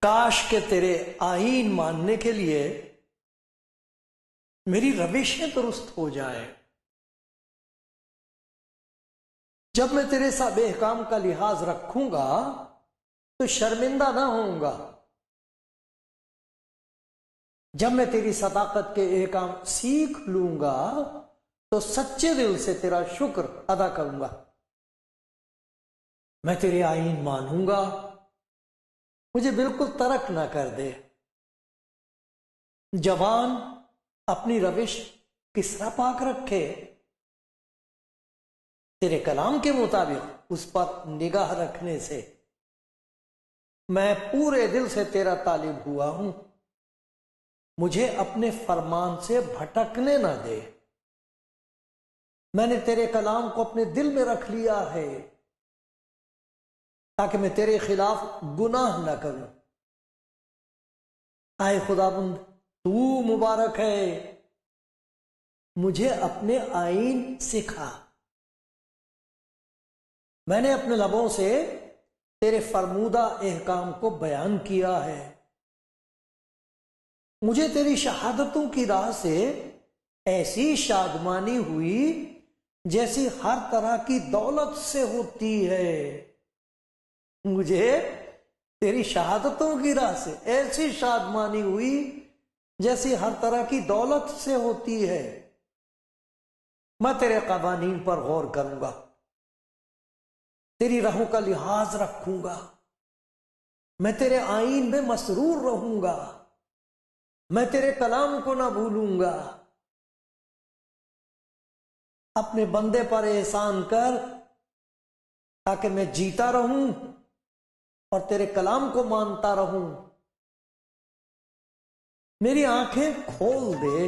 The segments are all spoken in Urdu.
کاش کہ تیرے آئین ماننے کے لیے میری روشیں درست ہو جائیں. جب میں تیرے سب احکام کا لحاظ رکھوں گا تو شرمندہ نہ ہوں گا. جب میں تیری صداقت کے احکام سیکھ لوں گا تو سچے دل سے تیرا شکر ادا کروں گا. میں تیرے آئین مانوں گا، مجھے بالکل ترک نہ کر دے. جوان اپنی روش کس طرح پاک رکھے، تیرے کلام کے مطابق اس پر نگاہ رکھنے سے. میں پورے دل سے تیرا طالب ہوا ہوں، مجھے اپنے فرمان سے بھٹکنے نہ دے. میں نے تیرے کلام کو اپنے دل میں رکھ لیا ہے تاکہ میں تیرے خلاف گناہ نہ کروں. اے خداوند تو مبارک ہے، مجھے اپنے آئین سکھا. میں نے اپنے لبوں سے تیرے فرمودہ احکام کو بیان کیا ہے. مجھے تیری شہادتوں کی راہ سے ایسی شادمانی ہوئی جیسی ہر طرح کی دولت سے ہوتی ہے. مجھے تیری شہادتوں کی راہ سے ایسی شادمانی ہوئی جیسی ہر طرح کی دولت سے ہوتی ہے. میں تیرے قوانین پر غور کروں گا، تیری راہوں کا لحاظ رکھوں گا. میں تیرے آئین میں مسرور رہوں گا، میں تیرے کلام کو نہ بھولوں گا. اپنے بندے پر احسان کر تاکہ میں جیتا رہوں اور تیرے کلام کو مانتا رہوں. میری آنکھیں کھول دے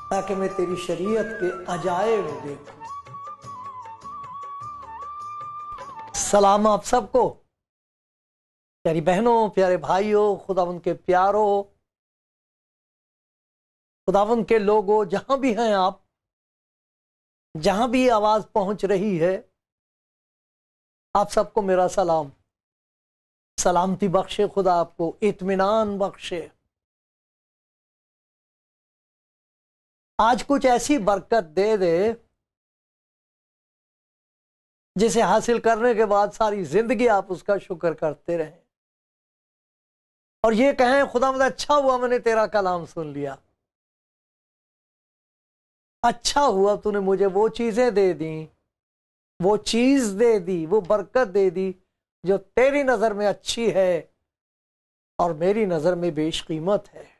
تاکہ میں تیری شریعت کے عجائب دیکھوں. سلام آپ سب کو، پیاری بہنوں، پیارے بھائیوں، خداوند کے پیاروں، خداوند کے لوگوں، جہاں بھی ہیں آپ، جہاں بھی آواز پہنچ رہی ہے، آپ سب کو میرا سلام. سلامتی بخشے خدا، آپ کو اطمینان بخشے. آج کچھ ایسی برکت دے دے جسے حاصل کرنے کے بعد ساری زندگی آپ اس کا شکر کرتے رہیں اور یہ کہیں خداوند اچھا ہوا میں نے تیرا کلام سن لیا، اچھا ہوا تو نے مجھے وہ چیزیں دے دیں، وہ چیز دے دی، وہ برکت دے دی جو تیری نظر میں اچھی ہے اور میری نظر میں بیش قیمت ہے.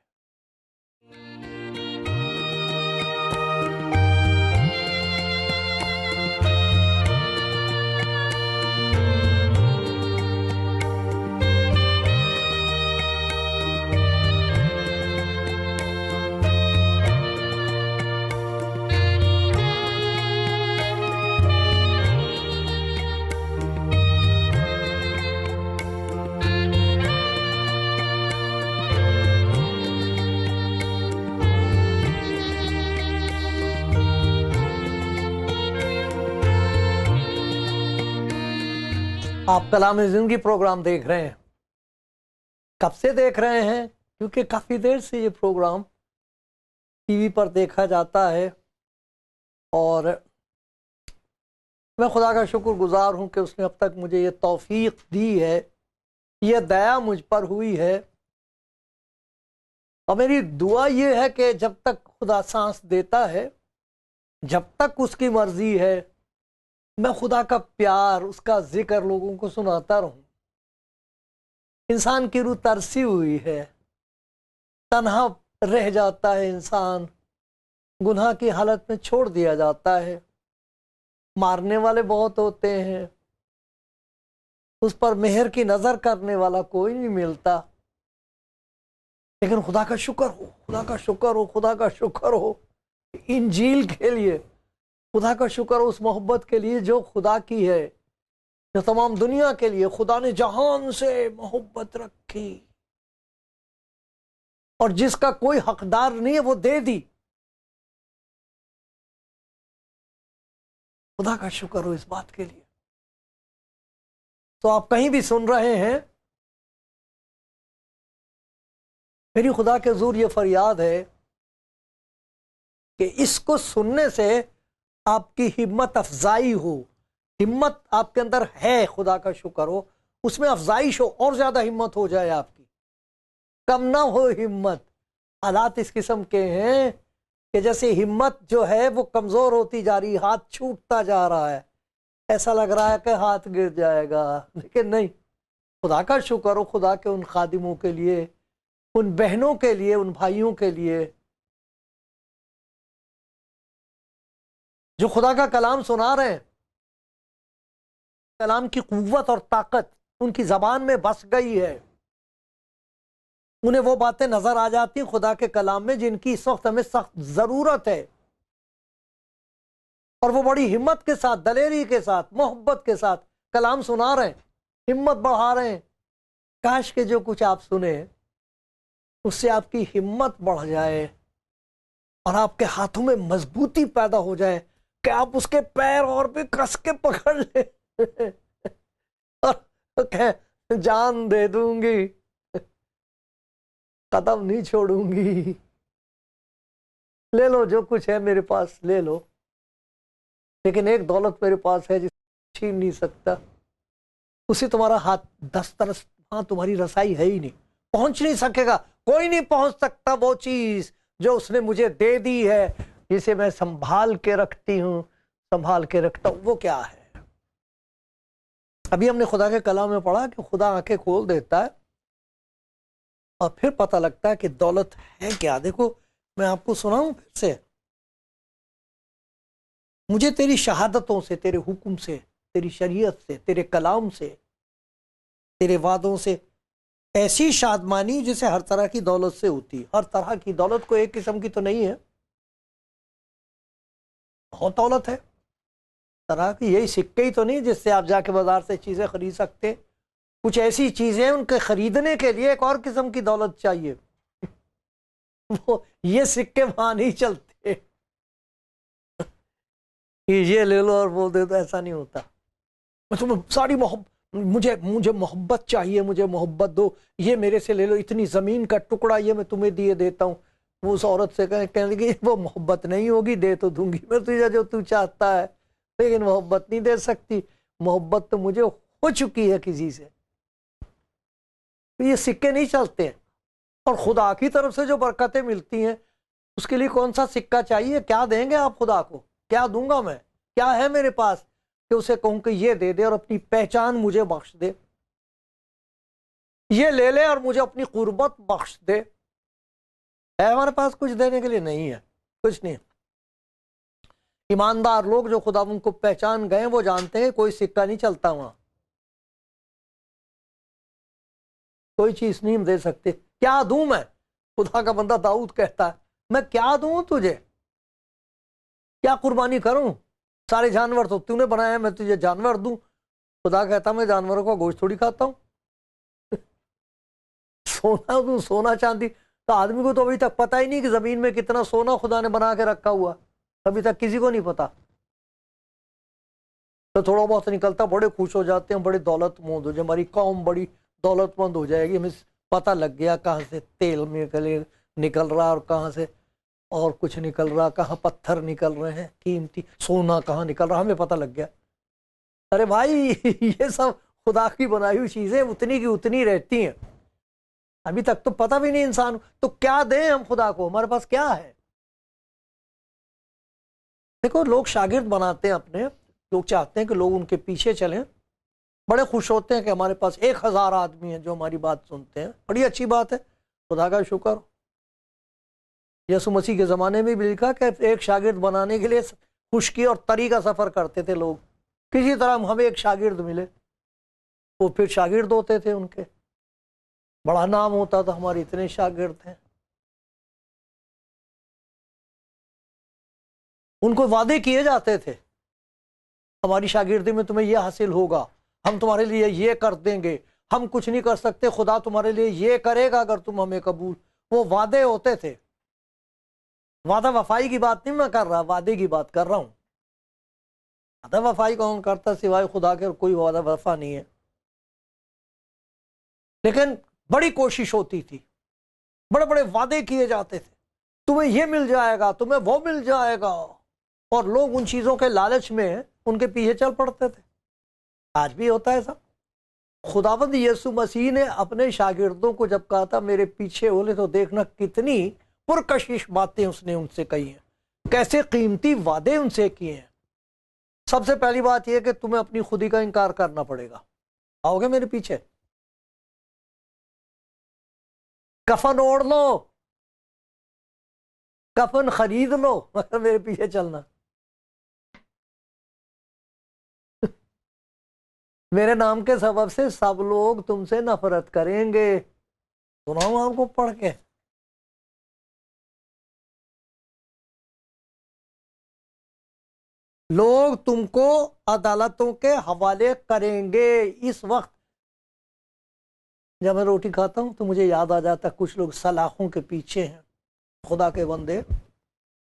آپ کلام زندگی پروگرام دیکھ رہے ہیں. کب سے دیکھ رہے ہیں؟ کیونکہ کافی دیر سے یہ پروگرام ٹی وی پر دیکھا جاتا ہے اور میں خدا کا شکر گزار ہوں کہ اس نے اب تک مجھے یہ توفیق دی ہے، یہ دیا مجھ پر ہوئی ہے. اور میری دعا یہ ہے کہ جب تک خدا سانس دیتا ہے، جب تک اس کی مرضی ہے، میں خدا کا پیار، اس کا ذکر لوگوں کو سناتا رہوں. انسان کی روح ترسی ہوئی ہے، تنہا رہ جاتا ہے انسان، گناہ کی حالت میں چھوڑ دیا جاتا ہے. مارنے والے بہت ہوتے ہیں، اس پر مہر کی نظر کرنے والا کوئی نہیں ملتا، لیکن خدا کا شکر ہو، خدا کا شکر ہو، خدا کا شکر ہو انجیل کے لیے، خدا کا شکر ہو اس محبت کے لیے جو خدا کی ہے، جو تمام دنیا کے لیے خدا نے جہان سے محبت رکھی اور جس کا کوئی حقدار نہیں ہے وہ دے دی۔ خدا کا شکر ہو اس بات کے لیے۔ تو آپ کہیں بھی سن رہے ہیں، میری خدا کے حضور یہ فریاد ہے کہ اس کو سننے سے آپ کی ہمت افزائی ہو، ہمت آپ کے اندر ہے، خدا کا شکر ہو، اس میں افزائش ہو، اور زیادہ ہمت ہو جائے آپ کی، کم نہ ہو ہمت۔ حالات اس قسم کے ہیں کہ جیسے ہمت جو ہے وہ کمزور ہوتی جا رہی، ہاتھ چھوٹتا جا رہا ہے، ایسا لگ رہا ہے کہ ہاتھ گر جائے گا، لیکن نہیں۔ خدا کا شکر ہو خدا کے ان خادموں کے لیے، ان بہنوں کے لیے، ان بھائیوں کے لیے جو خدا کا کلام سنا رہے ہیں۔ کلام کی قوت اور طاقت ان کی زبان میں بس گئی ہے، انہیں وہ باتیں نظر آ جاتی ہیں خدا کے کلام میں جن کی اس وقت ہمیں سخت ضرورت ہے، اور وہ بڑی ہمت کے ساتھ، دلیری کے ساتھ، محبت کے ساتھ کلام سنا رہے ہیں، ہمت بڑھا رہے ہیں۔ کاش کہ جو کچھ آپ سنیں اس سے آپ کی ہمت بڑھ جائے اور آپ کے ہاتھوں میں مضبوطی پیدا ہو جائے کہ آپ اس کے پیر اور بھی کس کے پکڑ لیں اور کہیں جان دے دوں گی، قدم نہیں چھوڑوں گی، لے لو جو کچھ ہے میرے پاس لے لو، لیکن ایک دولت میرے پاس ہے جسے چھین نہیں سکتا، اسے تمہارا ہاتھ دسترس، ہاں تمہاری رسائی ہے ہی نہیں، پہنچ نہیں سکے گا، کوئی نہیں پہنچ سکتا وہ چیز جو اس نے مجھے دے دی ہے، جسے میں سنبھال کے رکھتی ہوں، سنبھال کے رکھتا ہوں۔ وہ کیا ہے؟ ابھی ہم نے خدا کے کلام میں پڑھا کہ خدا آنکھیں کھول دیتا ہے اور پھر پتہ لگتا ہے کہ دولت ہے کیا۔ دیکھو میں آپ کو سناؤں پھر سے، مجھے تیری شہادتوں سے، تیرے حکم سے، تیری شریعت سے، تیرے کلام سے، تیرے وعدوں سے ایسی شادمانی جسے ہر طرح کی دولت سے ہوتی، ہر طرح کی دولت کو ایک قسم کی تو نہیں ہے، بہت دولت ہے طرح کی، یہی سکے ہی تو نہیں جس سے آپ جا کے بازار سے چیزیں خرید سکتے، کچھ ایسی چیزیں ان کے خریدنے کے لیے ایک اور قسم کی دولت چاہیے، وہ یہ سکے وہاں نہیں چلتے، یہ لے لو اور وہ دے دو، ایسا نہیں ہوتا۔ ساری مجھے محبت چاہیے، مجھے محبت دو، یہ میرے سے لے لو، اتنی زمین کا ٹکڑا یہ میں تمہیں دیے دیتا ہوں۔ وہ اس عورت سے کہنے لگی وہ محبت نہیں ہوگی، دے تو دوں گی میں تجھے جو تو چاہتا ہے، لیکن محبت نہیں دے سکتی، محبت تو مجھے ہو چکی ہے کسی سے۔ یہ سکے نہیں چلتے ہیں، اور خدا کی طرف سے جو برکتیں ملتی ہیں اس کے لیے کون سا سکہ چاہیے؟ کیا دیں گے آپ خدا کو؟ کیا دوں گا میں؟ کیا ہے میرے پاس کہ اسے کہوں کہ یہ دے دے اور اپنی پہچان مجھے بخش دے، یہ لے لے اور مجھے اپنی قربت بخش دے؟ ہے ہمارے پاس کچھ دینے کے لیے؟ نہیں ہے، کچھ نہیں۔ ایماندار لوگ جو خدا ان کو پہچان گئے وہ جانتے ہیں کوئی سکہ نہیں چلتا وہاں، کوئی چیز نہیں ہم دے سکتے۔ کیا دوں میں؟ خدا کا بندہ داؤد کہتا ہے میں کیا دوں تجھے، کیا قربانی کروں؟ سارے جانور تو نے بنایا ہے، میں تجھے جانور دوں؟ خدا کہتا میں جانوروں کا گوشت تھوڑی کھاتا ہوں، سونا دوں، سونا چاندی؟ تو آدمی کو تو ابھی تک پتہ ہی نہیں کہ زمین میں کتنا سونا خدا نے بنا کے رکھا ہوا، ابھی تک کسی کو نہیں پتا۔ تو تھوڑا بہت نکلتا بڑے خوش ہو جاتے ہیں، بڑے دولت مند ہو جائے، ہماری قوم بڑی دولت مند ہو جائے گی، ہمیں پتہ لگ گیا کہاں سے تیل نکل رہا اور کہاں سے اور کچھ نکل رہا، کہاں پتھر نکل رہے ہیں قیمتی، سونا کہاں نکل رہا، ہمیں پتہ لگ گیا۔ ارے بھائی یہ سب خدا کی بنائی ہوئی چیزیں اتنی کی اتنی رہتی ہیں، ابھی تک تو پتہ بھی نہیں انسان، تو کیا دیں ہم خدا کو؟ ہمارے پاس کیا ہے؟ دیکھو لوگ شاگرد بناتے ہیں اپنے، لوگ چاہتے ہیں کہ لوگ ان کے پیچھے چلیں، بڑے خوش ہوتے ہیں کہ ہمارے پاس 1000 آدمی ہیں جو ہماری بات سنتے ہیں، بڑی اچھی بات ہے، خدا کا شکر۔ یسوع مسیح کے زمانے میں بھی لکھا کہ ایک شاگرد بنانے کے لیے خشکی اور تری کا سفر کرتے تھے لوگ، کسی طرح ہمیں ایک شاگرد ملے، وہ پھر شاگرد ہوتے تھے ان کے، بڑا نام ہوتا تھا ہمارے اتنے شاگرد ہیں. ان کو وعدے کیے جاتے تھے ہماری شاگردی میں تمہیں یہ حاصل ہوگا، ہم تمہارے لیے یہ کر دیں گے، ہم کچھ نہیں کر سکتے، خدا تمہارے لیے یہ کرے گا اگر تم ہمیں قبول. وہ وعدے ہوتے تھے. وعدہ وفائی کی بات نہیں میں کر رہا، وعدے کی بات کر رہا ہوں. وعدہ وفائی کون کرتا سوائے خدا کے؟ کوئی وعدہ وفا نہیں ہے. لیکن بڑی کوشش ہوتی تھی، بڑے بڑے وعدے کیے جاتے تھے، تمہیں یہ مل جائے گا، تمہیں وہ مل جائے گا، اور لوگ ان چیزوں کے لالچ میں ان کے پیچھے چل پڑتے تھے. آج بھی ہوتا ہے سب. خداوند یسوع مسیح نے اپنے شاگردوں کو جب کہا تھا میرے پیچھے ہولے، تو دیکھنا کتنی پرکشش باتیں اس نے ان سے کہی ہیں، کیسے قیمتی وعدے ان سے کیے ہیں. سب سے پہلی بات یہ کہ تمہیں اپنی خودی کا انکار کرنا پڑے گا. آؤ گے میرے پیچھے؟ کفن اوڑھ لو، کفن خرید لو، مگر میرے پیچھے چلنا. میرے نام کے سبب سے سب لوگ تم سے نفرت کریں گے. سناؤں آپ کو پڑھ کے؟ لوگ تم کو عدالتوں کے حوالے کریں گے. اس وقت جب میں روٹی کھاتا ہوں تو مجھے یاد آ جاتا ہے کچھ لوگ سلاخوں کے پیچھے ہیں، خدا کے بندے،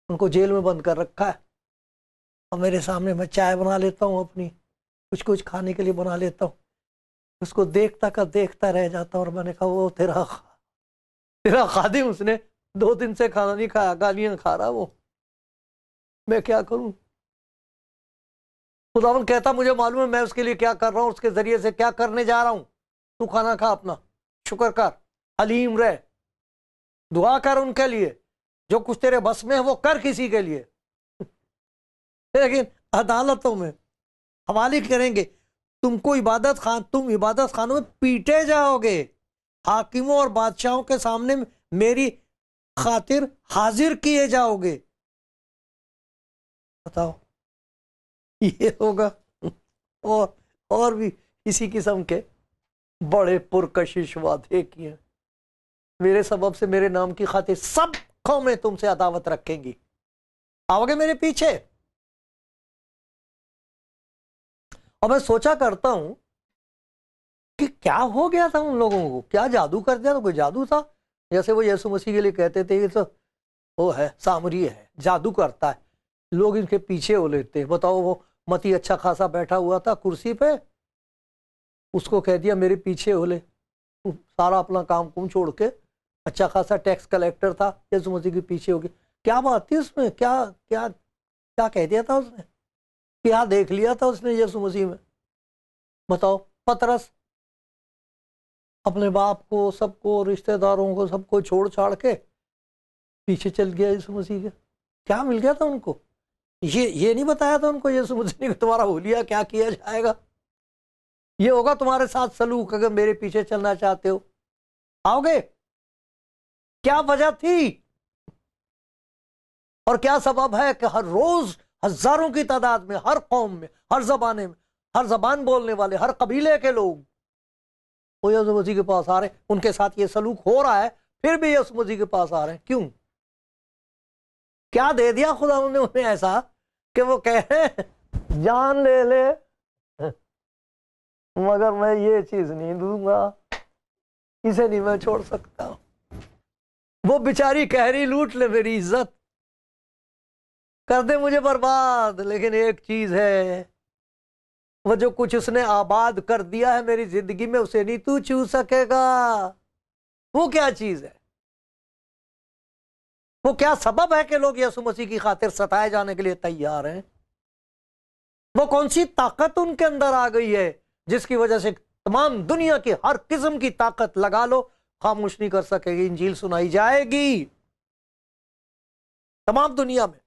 ان کو جیل میں بند کر رکھا ہے، اور میرے سامنے میں چائے بنا لیتا ہوں، اپنی کچھ کھانے کے لیے بنا لیتا ہوں، اس کو دیکھتا رہ جاتا ہوں. اور میں نے کہا وہ تیرا خادم، اس نے 2 دن سے کھانا نہیں کھایا، گالیاں کھا رہا وہ، میں کیا کروں؟ خداوند کہتا مجھے معلوم ہے میں اس کے لیے کیا کر رہا ہوں، اس کے ذریعے سے کیا کرنے جا رہا ہوں. تو کھانا کھا، اپنا شکر کر، حلیم رہ، دعا کر ان کے لیے، جو کچھ تیرے بس میں ہے وہ کر کسی کے لیے. لیکن عدالتوں میں حوالے کریں گے تم کو، تم عبادت خانوں میں پیٹے جاؤ گے، حاکموں اور بادشاہوں کے سامنے میری خاطر حاضر کیے جاؤ گے. بتاؤ یہ ہوگا؟ اور بھی اسی قسم کے بڑے پرکشش وعدے کیے. میرے سبب سے، میرے نام کی خاطر سب قومیں تم سے عداوت رکھیں گی. آؤ گے میرے پیچھے؟ اور میں سوچا کرتا ہوں کہ کیا ہو گیا تھا ان لوگوں کو، کیا جادو کر دیا تھا؟ کوئی جادو تھا؟ جیسے وہ یسوع مسیح کے لیے کہتے تھے یہ تو وہ ہے سامری ہے، جادو کرتا ہے، لوگ ان کے پیچھے ہو لیتے. بتاؤ وہ متی اچھا خاصا بیٹھا ہوا تھا کرسی پہ، اس کو کہہ دیا میرے پیچھے ہو لے، سارا اپنا کام چھوڑ کے، اچھا خاصا ٹیکس کلیکٹر تھا، یسوع مسیح کے پیچھے ہو گیا. کیا بات تھی اس میں؟ کیا کہہ دیا تھا اس نے؟ کیا دیکھ لیا تھا اس نے یسوع مسیح میں؟ بتاؤ. پترس اپنے باپ کو، سب کو، رشتہ داروں کو، سب کو چھوڑ چھاڑ کے پیچھے چل گیا یسوع مسیح کے. کیا مل گیا تھا ان کو؟ یہ نہیں بتایا تھا ان کو یسوع مسیح نے تمہارا حلیہ کیا کیا جائے گا، یہ ہوگا تمہارے ساتھ سلوک اگر میرے پیچھے چلنا چاہتے ہو. آؤ گے؟ کیا وجہ تھی اور کیا سبب ہے کہ ہر روز ہزاروں کی تعداد میں، ہر قوم میں، ہر زبانے میں، ہر زبان بولنے والے، ہر قبیلے کے لوگ وہ یسوع مسیح کے پاس آ رہے ہیں؟ ان کے ساتھ یہ سلوک ہو رہا ہے، پھر بھی یسوع مسیح کے پاس آ رہے ہیں. کیوں؟ کیا دے دیا خدا نے انہیں ایسا کہ وہ کہے جان لے لے مگر میں یہ چیز نہیں دوں گا، اسے نہیں میں چھوڑ سکتا. وہ بیچاری کہری لوٹ لے میری عزت، کر دے مجھے برباد، لیکن ایک چیز ہے، وہ جو کچھ اس نے آباد کر دیا ہے میری زندگی میں اسے نہیں تو چھو سکے گا. وہ کیا چیز ہے؟ وہ کیا سبب ہے کہ لوگ یسوع مسیح کی خاطر ستائے جانے کے لیے تیار ہیں؟ وہ کون سی طاقت ان کے اندر آ گئی ہے جس کی وجہ سے تمام دنیا کی ہر قسم کی طاقت لگا لو خاموش نہیں کر سکے گی؟ انجیل سنائی جائے گی تمام دنیا میں،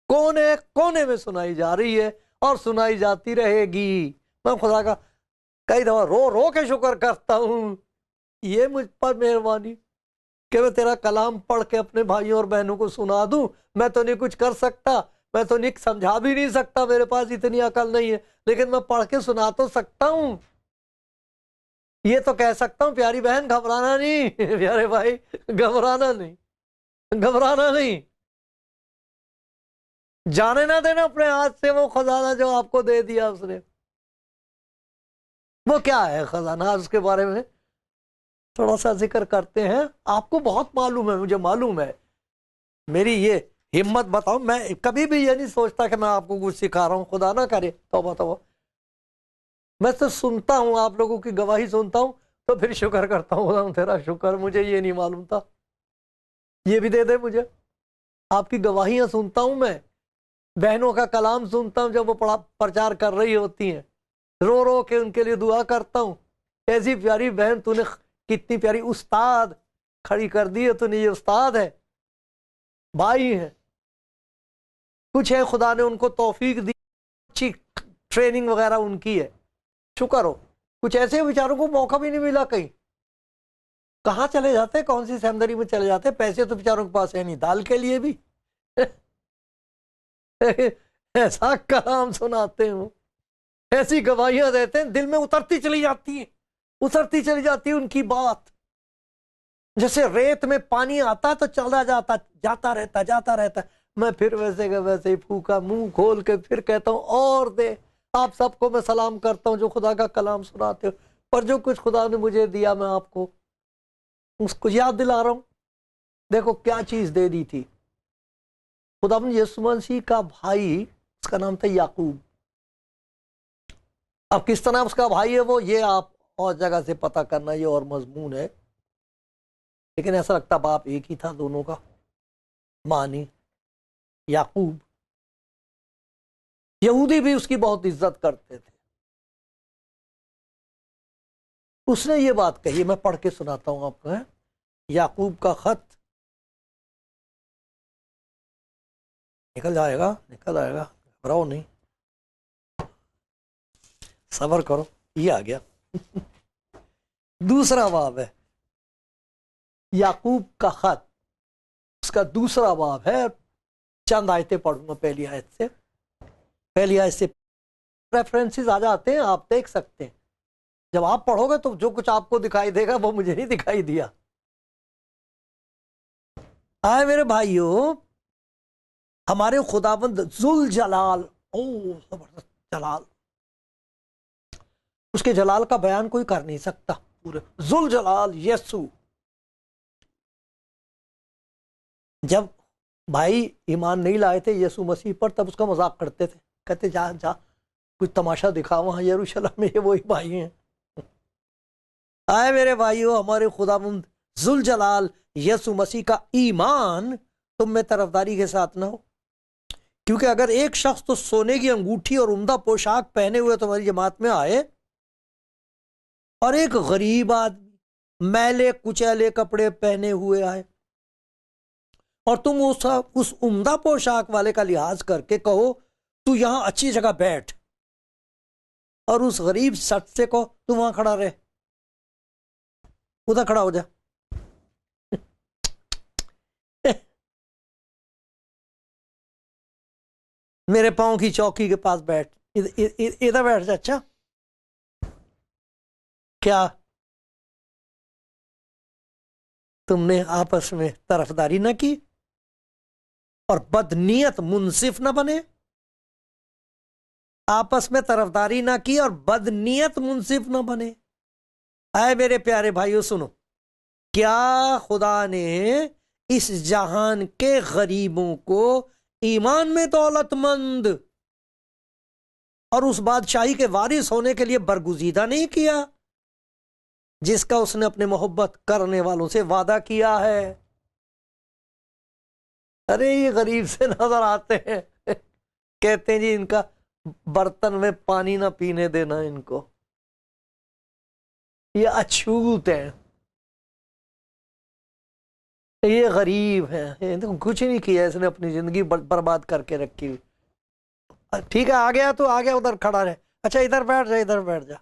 کونے کونے میں سنائی جا رہی ہے اور سنائی جاتی رہے گی. میں خدا کا کئی دفعہ رو رو کے شکر کرتا ہوں، یہ مجھ پر مہربانی کہ میں تیرا کلام پڑھ کے اپنے بھائیوں اور بہنوں کو سنا دوں. میں تو نہیں کچھ کر سکتا، میں تو نہیں سمجھا بھی نہیں سکتا، میرے پاس اتنی عقل نہیں ہے، لیکن میں پڑھ کے سنا تو سکتا ہوں. یہ تو کہہ سکتا ہوں پیاری بہن گھبرانا نہیں، پیارے بھائی گھبرانا نہیں، گھبرانا نہیں، جانے نہ دینا اپنے ہاتھ سے وہ خزانہ جو آپ کو دے دیا اس نے۔ وہ کیا ہے خزانہ، اس کے بارے میں تھوڑا سا ذکر کرتے ہیں۔ آپ کو بہت معلوم ہے، مجھے معلوم ہے، میری یہ ہمت بتاؤں، میں کبھی بھی یہ نہیں سوچتا کہ میں آپ کو کچھ سکھا رہا ہوں، خدا نہ کرے، توبہ توبہ۔ میں تو سنتا ہوں، آپ لوگوں کی گواہی سنتا ہوں تو پھر شکر کرتا ہوں، خدا تیرا شکر، مجھے یہ نہیں معلوم تھا، یہ بھی دے دے مجھے۔ آپ کی گواہیاں سنتا ہوں میں، بہنوں کا کلام سنتا ہوں جب وہ پرچار کر رہی ہوتی ہیں، رو رو کے ان کے لیے دعا کرتا ہوں، ایسی پیاری بہن تو نے کتنی پیاری استاد کھڑی کر دی ہے، تو نہیں یہ استاد ہے، بھائی ہیں، کچھ ہے خدا نے ان کو توفیق دی، اچھی ٹریننگ وغیرہ ان کی ہے، شکر ہو۔ کچھ ایسے بیچاروں کو موقع بھی نہیں ملا، کہیں کہاں چلے جاتے، کون سی سیمنری میں چلے جاتے، پیسے تو بیچاروں کے پاس ہے نہیں، دال کے لیے بھی ایسا کلام سناتے ہوں، ایسی گواہیاں دیتے ہیں، دل میں اترتی چلی جاتی ہیں، اترتی چلی جاتی ہے ان کی بات، جیسے ریت میں پانی آتا تو چلا جاتا رہتا۔ میں پھر ویسے کا ویسے ہی پھوکا منہ کھول کے پھر کہتا ہوں اور دے۔ آپ سب کو میں سلام کرتا ہوں جو خدا کا کلام سناتے ہو، پر جو کچھ خدا نے مجھے دیا میں آپ کو اس کو یاد دلا رہا ہوں۔ دیکھو کیا چیز دے دی تھی خدا یسوع مسیح کا بھائی، اس کا نام تھا یعقوب۔ اب کس طرح اس کا بھائی ہے وہ، یہ آپ اور جگہ سے پتہ کرنا، یہ اور مضمون ہے، لیکن ایسا لگتا باپ ایک ہی تھا دونوں کا، معنی یعقوب۔ یہودی بھی اس کی بہت عزت کرتے تھے۔ اس نے یہ بات کہی، میں پڑھ کے سناتا ہوں آپ کو، یعقوب کا خط، نکل آئے گا، گھبراؤ نہیں، صبر کرو، یہ آ گیا دوسرا باب ہے، یعقوب کا خط، اس کا دوسرا باب ہے۔ چند آیتیں پڑھوں گا، پہلی آیت سے ریفرنسز آ جاتے ہیں، آپ دیکھ سکتے ہیں۔ جب آپ پڑھو گے تو جو کچھ آپ کو دکھائی دے گا وہ مجھے نہیں دکھائی دیا۔ آئے میرے بھائیو، ہمارے خداوند ذوالجلال، زبردست جلال، اس کے جلال کا بیان کوئی کر نہیں سکتا، پورے ذوالجلال یسوع۔ جب بھائی ایمان نہیں لائے تھے یسوع مسیح پر، تب اس کا مذاق کرتے تھے، کہتے جا کچھ تماشا دکھا وہاں یروشلم میں، یہ وہی بھائی ہیں۔ آئے میرے بھائیو، ہمارے خداوند ذوالجلال یسوع مسیح کا ایمان تم میں طرفداری کے ساتھ نہ ہو، کیونکہ اگر ایک شخص تو سونے کی انگوٹھی اور عمدہ پوشاک پہنے ہوئے تمہاری جماعت میں آئے، اور ایک غریب آدمی میلے کچیلے کپڑے پہنے ہوئے آئے، اور تم اس عمدہ پوشاک والے کا لحاظ کر کے کہو تو یہاں اچھی جگہ بیٹھ، اور اس غریب شخص سے کہو تو وہاں کھڑا رہے، ادھر کھڑا ہو جا، میرے پاؤں کی چوکی کے پاس بیٹھ، ادھر بیٹھ جا۔ اچھا کیا تم نے آپس میں طرفداری نہ کی اور بدنیت منصف نہ بنے؟ آپس میں طرفداری نہ کی اور بدنیت منصف نہ بنے۔ اے میرے پیارے بھائیو سنو، کیا خدا نے اس جہان کے غریبوں کو ایمان میں دولت مند اور اس بادشاہی کے وارث ہونے کے لیے برگزیدہ نہیں کیا جس کا اس نے اپنے محبت کرنے والوں سے وعدہ کیا ہے؟ ارے یہ غریب سے نظر آتے ہیں، کہتے ہیں جی ان کا برتن میں پانی نہ پینے دینا، ان کو یہ اچھوت ہیں، یہ غریب ہیں، کچھ نہیں کیا اس نے، اپنی زندگی برباد کر کے رکھی ہوئی۔ ٹھیک ہے آ گیا تو آ گیا، ادھر کھڑا رہے، اچھا ادھر بیٹھ جا، ادھر بیٹھ جا۔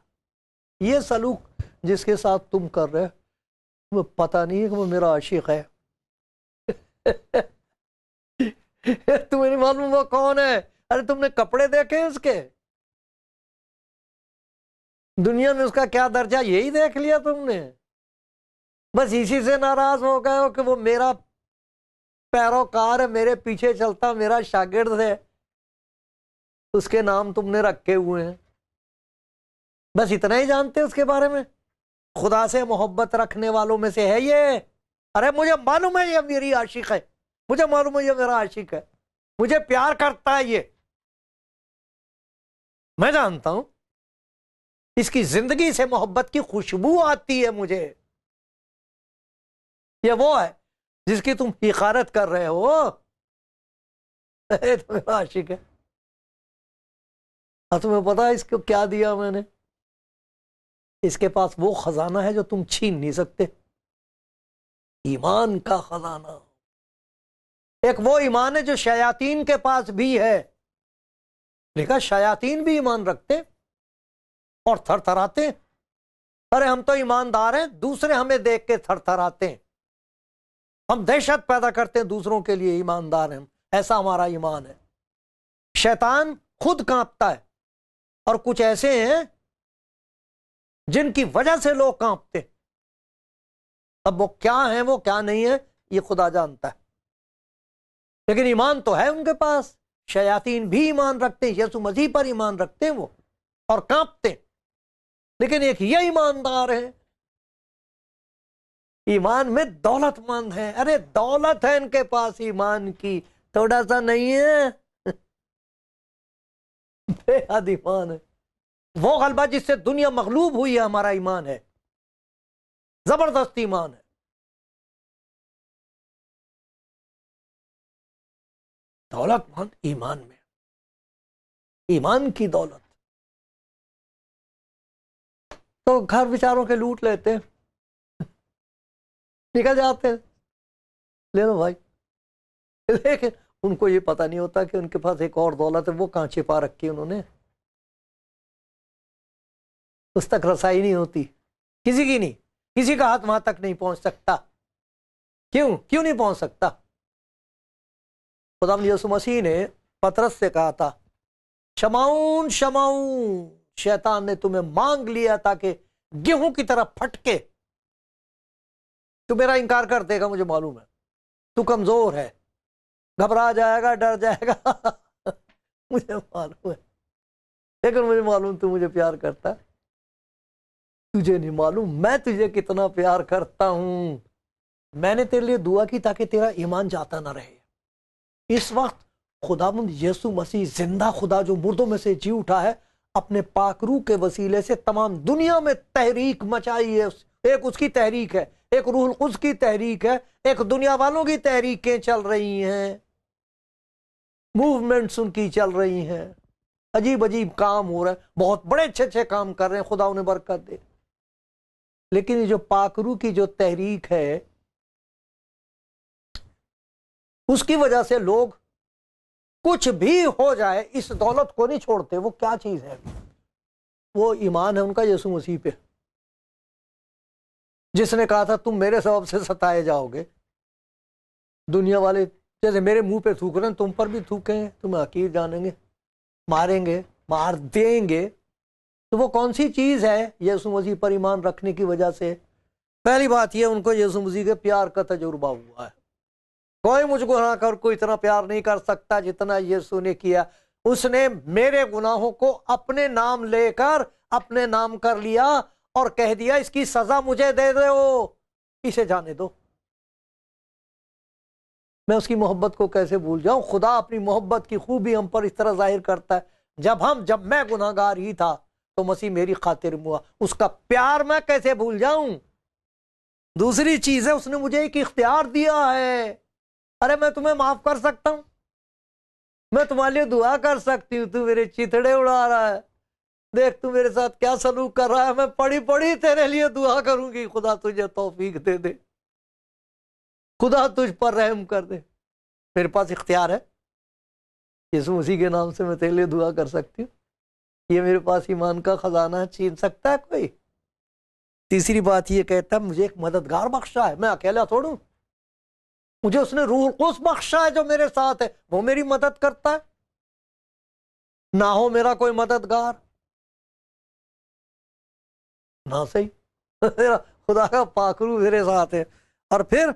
یہ سلوک جس کے ساتھ تم کر رہے، تمہیں پتہ نہیں ہے کہ وہ میرا عاشق ہے؟ تمہیں نہیں معلوم وہ کون ہے؟ ارے تم نے کپڑے دیکھے اس کے؟ دنیا میں اس کا کیا درجہ یہی دیکھ لیا تم نے؟ بس اسی سے ناراض ہو گئے ہو کہ وہ میرا پیروکار ہے، میرے پیچھے چلتا، میرا شاگرد ہے، اس کے نام تم نے رکھے ہوئے ہیں، بس اتنا ہی جانتے اس کے بارے میں؟ خدا سے محبت رکھنے والوں میں سے ہے یہ؟ ارے مجھے معلوم ہے یہ میری عاشق ہے، مجھے معلوم ہے یہ میرا عاشق ہے، مجھے پیار کرتا ہے، یہ میں جانتا ہوں، اس کی زندگی سے محبت کی خوشبو آتی ہے مجھے، یہ وہ ہے جس کی تم حقارت کر رہے ہو، تو میرا عاشق ہے۔ اور تمہیں پتا اس کو کیا دیا میں نے؟ اس کے پاس وہ خزانہ ہے جو تم چھین نہیں سکتے، ایمان کا خزانہ۔ ایک وہ ایمان ہے جو شیاطین کے پاس بھی ہے، لیکن شیاطین بھی ایمان رکھتے اور تھر تھر آتے ہیں، ارے ہم تو ایماندار ہیں، دوسرے ہمیں دیکھ کے تھر تھر آتے ہیں، ہم دہشت پیدا کرتے ہیں دوسروں کے لیے، ایماندار ہیں، ایسا ہمارا ایمان ہے۔ شیطان خود کانپتا ہے، اور کچھ ایسے ہیں جن کی وجہ سے لوگ کانپتے، اب وہ کیا ہیں وہ کیا نہیں ہے یہ خدا جانتا ہے، لیکن ایمان تو ہے ان کے پاس۔ شیاطین بھی ایمان رکھتے ہیں، یسوع مسیح پر ایمان رکھتے ہیں وہ، اور کانپتے ہیں، لیکن ایک یہ ایماندار ہے، ایمان میں دولت مند ہے، ارے دولت ہے ان کے پاس ایمان کی، تھوڑا سا نہیں ہے، بے حد ایمان ہے۔ وہ غلبہ جس سے دنیا مغلوب ہوئی ہے ہمارا ایمان ہے، زبردست ایمان ہے۔ دولت مند ایمان میں، ایمان کی دولت، تو گھر بیچاروں کے لوٹ لیتے ہیں، نکل جاتے ہیں، لے لو بھائی، لیکن ان کو یہ پتہ نہیں ہوتا کہ ان کے پاس ایک اور دولت ہے، وہ کہاں چھپا رکھی انہوں نے، اس تک رسائی نہیں ہوتی، کسی کی نہیں، کسی کا ہاتھ وہاں تک نہیں پہنچ سکتا۔ کیوں نہیں پہنچ سکتا؟ خدا یسوع مسیح نے پطرس سے کہا تھا، شمعون شمعون، شیطان نے تمہیں مانگ لیا تاکہ گیہوں کی طرح پھٹکے، تو میرا انکار کر دے گا، مجھے معلوم ہے تو کمزور ہے، گھبرا جائے گا، ڈر جائے گا، مجھے معلوم ہے، لیکن مجھے معلوم تو مجھے پیار کرتا ہے، تجھے نہیں معلوم میں تجھے کتنا پیار کرتا ہوں، میں نے تیرے لیے دعا کی تاکہ تیرا ایمان جاتا نہ رہے۔ اس وقت خداوند یسوع مسیح زندہ خدا جو مردوں میں سے جی اٹھا ہے، اپنے پاک روح کے وسیلے سے تمام دنیا میں تحریک مچائی ہے، ایک اس کی تحریک ہے، ایک روح القدس کی تحریک ہے، ایک دنیا والوں کی تحریکیں چل رہی ہیں، موومنٹس ان کی چل رہی ہیں، عجیب عجیب کام ہو رہے ہیں، بہت بڑے اچھے اچھے کام کر رہے ہیں، خدا انہیں برکت دے۔ لیکن یہ جو پاک روح کی جو تحریک ہے، اس کی وجہ سے لوگ کچھ بھی ہو جائے اس دولت کو نہیں چھوڑتے۔ وہ کیا چیز ہے؟ وہ ایمان ہے ان کا یسوع مسیح پہ، جس نے کہا تھا تم میرے سبب سے ستائے جاؤ گے، دنیا والے جیسے میرے منہ پہ تھوک رہے ہیں تم پر بھی تھوکیں گے، تمہیں حقیر جانیں گے، ماریں گے، مار دیں گے۔ تو وہ کون سی چیز ہے یسوع مسیح پر ایمان رکھنے کی وجہ سے؟ پہلی بات یہ، ان کو یسوع مسیح کے پیار کا تجربہ ہوا ہے۔ کوئی مجھ کو نہ کر کوئی اتنا پیار نہیں کر سکتا جتنا یسوع نے کیا۔ اس نے میرے گناہوں کو اپنے نام لے کر اپنے نام کر لیا اور کہہ دیا اس کی سزا مجھے دے دو، اسے جانے دو۔ میں اس کی محبت کو کیسے بھول جاؤں؟ خدا اپنی محبت کی خوبی ہم پر اس طرح ظاہر کرتا ہے، جب میں گناہگار ہی تھا تو مسیح میری خاطر ہوا، اس کا پیار میں کیسے بھول جاؤں؟ دوسری چیز ہے، اس نے مجھے ایک اختیار دیا ہے، ارے میں تمہیں معاف کر سکتا ہوں، میں تمہارے لیے دعا کر سکتی ہوں، تو میرے چتڑے اڑا رہا ہے، دیکھ تو میرے ساتھ کیا سلوک کر رہا ہے، میں پڑی پڑی تیرے لیے دعا کروں گی، خدا تجھے توفیق دے دے، خدا تجھ پر رحم کر دے۔ میرے پاس اختیار ہے، یسوع مسیح کے نام سے میں تیرے لیے دعا کر سکتی ہوں، یہ میرے پاس ایمان کا خزانہ ہے، چھین سکتا ہے کوئی؟ تیسری بات یہ کہتا ہے مجھے ایک مددگار بخشا ہے، میں اکیلا تھوڑوں، مجھے اس نے روح القدس بخشا ہے جو میرے ساتھ ہے، وہ میری مدد کرتا ہے، نہ ہو میرا کوئی مددگار نہ صحیح میرا خدا کا پاک روح میرے ساتھ ہے، اور پھر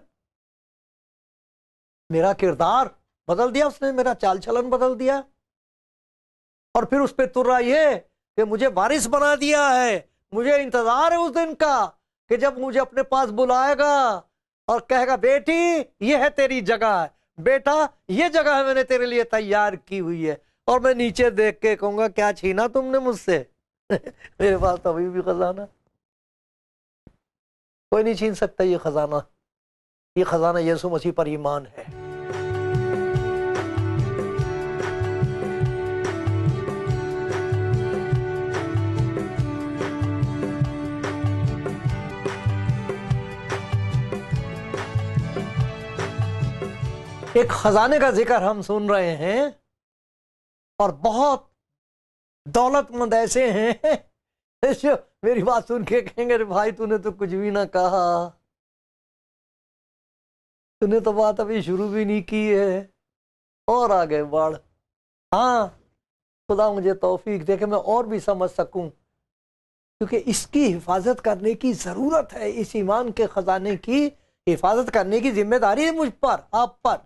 میرا کردار بدل دیا اس نے، میرا چال چلن بدل دیا، اور پھر اس پہ ترا یہ کہ مجھے وارث بنا دیا ہے۔ مجھے انتظار ہے اس دن کا کہ جب مجھے اپنے پاس بلائے گا اور کہے گا بیٹی یہ ہے تیری جگہ ہے، بیٹا یہ جگہ ہے میں نے تیرے لیے تیار کی ہوئی ہے، اور میں نیچے دیکھ کے کہوں گا کیا چھینا تم نے مجھ سے میرے پاس تو ابھی بھی خزانہ، کوئی نہیں چھین سکتا یہ خزانہ، یہ خزانہ یسوع مسیح پر ایمان ہے۔ ایک خزانے کا ذکر ہم سن رہے ہیں، اور بہت دولت مند ایسے ہیں جو میری بات سن کے کہیں گے بھائی تو نے تو کچھ بھی نہ کہا، تو نے تو بات ابھی شروع بھی نہیں کی ہے اور آگے بڑھ۔ ہاں خدا مجھے توفیق دے کہ میں اور بھی سمجھ سکوں، کیونکہ اس کی حفاظت کرنے کی ضرورت ہے، اس ایمان کے خزانے کی حفاظت کرنے کی ذمہ داری ہے مجھ پر، آپ پر۔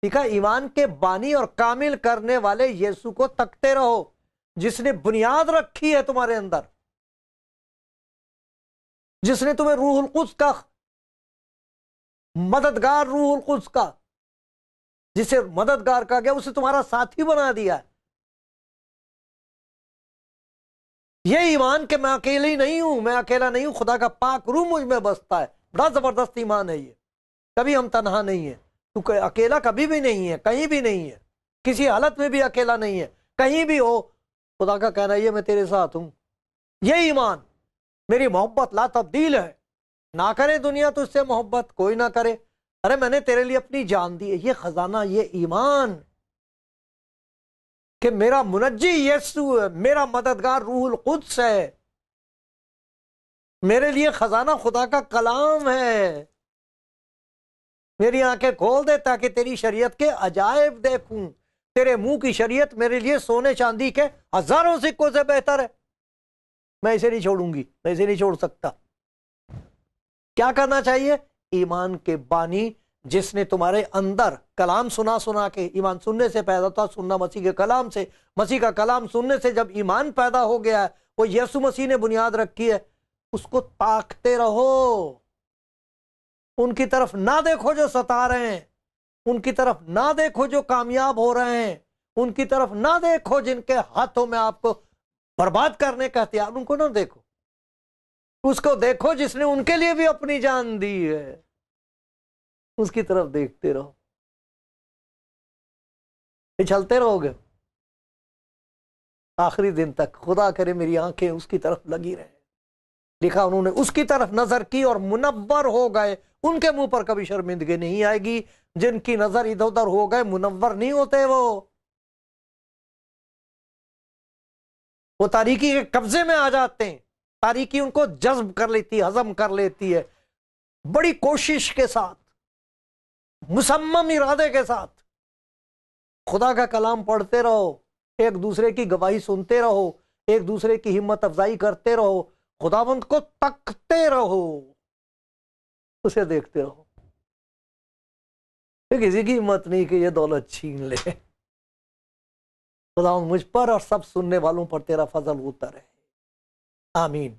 ٹھیک ہے، ایمان کے بانی اور کامل کرنے والے یسوع کو تکتے رہو، جس نے بنیاد رکھی ہے تمہارے اندر، جس نے تمہیں روح القدس کا مددگار، روح القدس کا جسے مددگار کہا گیا اسے تمہارا ساتھی بنا دیا ہے۔ یہ ایمان کہ میں اکیلی نہیں ہوں، میں اکیلا نہیں ہوں، خدا کا پاک روح مجھ میں بستا ہے، بڑا زبردست ایمان ہے یہ۔ کبھی ہم تنہا نہیں ہیں، تو اکیلا کبھی بھی نہیں ہے، کہیں بھی نہیں ہے، کسی حالت میں بھی اکیلا نہیں ہے، کہیں بھی ہو خدا کا کہنا یہ میں تیرے ساتھ ہوں۔ یہ ایمان، میری محبت لا تبدیل ہے، نہ کرے دنیا تو اس سے محبت، کوئی نہ کرے، ارے میں نے تیرے لیے اپنی جان دی ہے۔ یہ خزانہ، یہ ایمان کہ میرا منجی یسوع ہے، میرا مددگار روح القدس ہے، میرے لیے خزانہ خدا کا کلام ہے۔ میری آنکھیں کھول دے تاکہ تیری شریعت کے عجائب دیکھوں، تیرے منہ کی شریعت میرے لیے سونے چاندی کے ہزاروں سکوں سے بہتر ہے، میں اسے نہیں چھوڑوں گی، میں اسے نہیں چھوڑ سکتا۔ کیا کرنا چاہیے؟ ایمان کے بانی جس نے تمہارے اندر کلام سنا سنا کے، ایمان سننے سے پیدا ہوتا، سننا مسیح کے کلام سے، مسیح کا کلام سننے سے جب ایمان پیدا ہو گیا ہے، وہ یسوع مسیح نے بنیاد رکھی ہے، اس کو تاکتے رہو، ان کی طرف نہ دیکھو جو ستا رہے ہیں، ان کی طرف نہ دیکھو جو کامیاب ہو رہے ہیں، ان کی طرف نہ دیکھو جن کے ہاتھوں میں آپ کو برباد کرنے کا ہتھیار، ان کو نہ دیکھو، اس کو دیکھو جس نے ان کے لیے بھی اپنی جان دی ہے، اس کی طرف دیکھتے رہو، چلتے رہو گے آخری دن تک۔ خدا کرے میری آنکھیں اس کی طرف لگی رہے۔ لکھا انہوں نے اس کی طرف نظر کی اور منور ہو گئے، ان کے منہ پر کبھی شرمندگی نہیں آئے گی۔ جن کی نظر ادھر ادھر ہو گئے منور نہیں ہوتے، وہ تاریکی کے قبضے میں آ جاتے ہیں، تاریکی ان کو جذب کر لیتی ہے، ہضم کر لیتی ہے۔ بڑی کوشش کے ساتھ، مصمم ارادے کے ساتھ خدا کا کلام پڑھتے رہو، ایک دوسرے کی گواہی سنتے رہو، ایک دوسرے کی ہمت افزائی کرتے رہو، خداوند کو تکتے رہو، اسے دیکھتے رہو۔ کسی کی ہمت نہیں کہ یہ دولت چھین لے۔ خداوند مجھ پر اور سب سننے والوں پر تیرا فضل ہوتا رہے، آمین۔